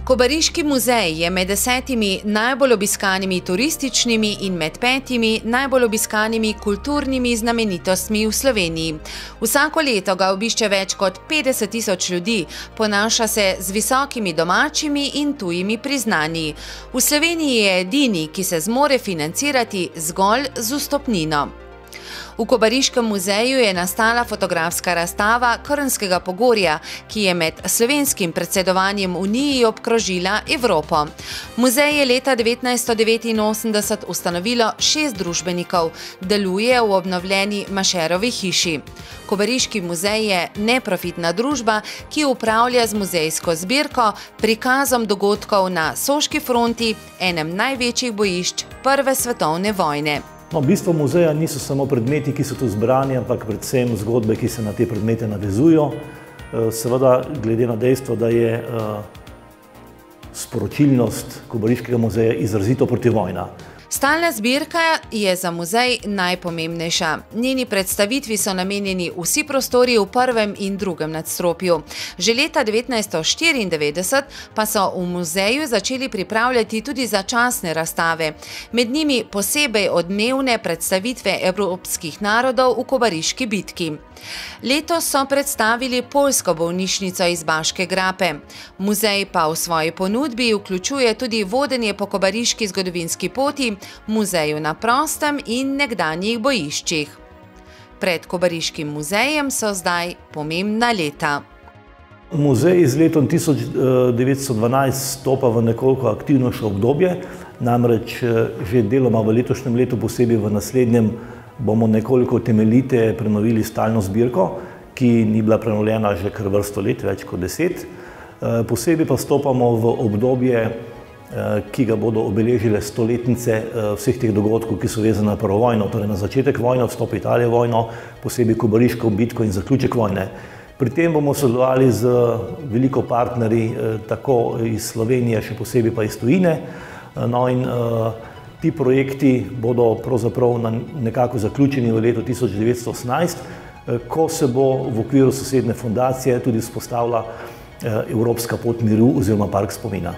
Kobariški muzej je med 10 najbolj obiskanimi turističnimi in med 5 najbolj obiskanimi kulturnimi znamenitostmi v Sloveniji. Vsako leto ga obišče več kot 50.000 ljudi, ponaša se z visokimi domačimi in tujimi priznanji. V Sloveniji je edini, ki se zmore financirati zgolj z vstopnino. V Kobariškem muzeju je nastala fotografska razstava Krnskega pogorja, ki je med slovenskim predsedovanjem Uniji obkrožila Evropo. Muzej je leta 1989 ustanovilo 6 družbenikov, deluje v obnovljeni Mašerovi hiši. Kobariški muzej je neprofitna družba, ki upravlja z muzejsko zbirko, prikazom dogodkov na Soški fronti, enem največjih bojišč Prve svetovne vojne. Bistvo muzeja niso samo predmeti, ki so tu zbrani, ampak predvsem zgodbe, ki se na te predmete navezujejo. Seveda, glede na dejstvo, da je sporočilnost Kobariškega muzeja izrazito protivojna. Stalna zbirka je za muzej najpomembnejša. Njeni predstavitvi so namenjeni vsi prostori v prvem in drugem nadstropju. Že leta 1994 pa so v muzeju začeli pripravljati tudi začasne razstave, med njimi posebej odmevne predstavitve evropskih narodov v Kobariški bitki. Letos so predstavili poljsko bolnišnico iz Baške grape. Muzej pa v svoji ponudbi vključuje tudi vodenje po kobariški zgodovinski poti, muzeju na prostem in nekdanjih bojiščih. Pred Kobariškim muzejem so zdaj pomembna leta. Muzej z letom 1912 stopa v nekoliko aktivnejše obdobje, namreč že deloma v letošnjem letu, posebej v naslednjem, bomo nekoliko temeljite prenovili stalno zbirko, ki ni bila prenovljena že kar vrsto let, več kot 10. Posebej pa stopamo v obdobje, ki ga bodo obeležile stoletnice vseh teh dogodkov, ki so vezane na prvo vojno, torej na začetek vojne, vstop Italije v vojno, posebej Kobariško bitko in zaključek vojne. Pri tem bomo sodelovali z veliko partnerji, tako iz Slovenije, še posebej pa iz tujine. No in ti projekti bodo pravzaprav nekako zaključeni v letu 1918, ko se bo v okviru sosednje fundacije tudi vzpostavila Evropska pot miru oziroma park spomina.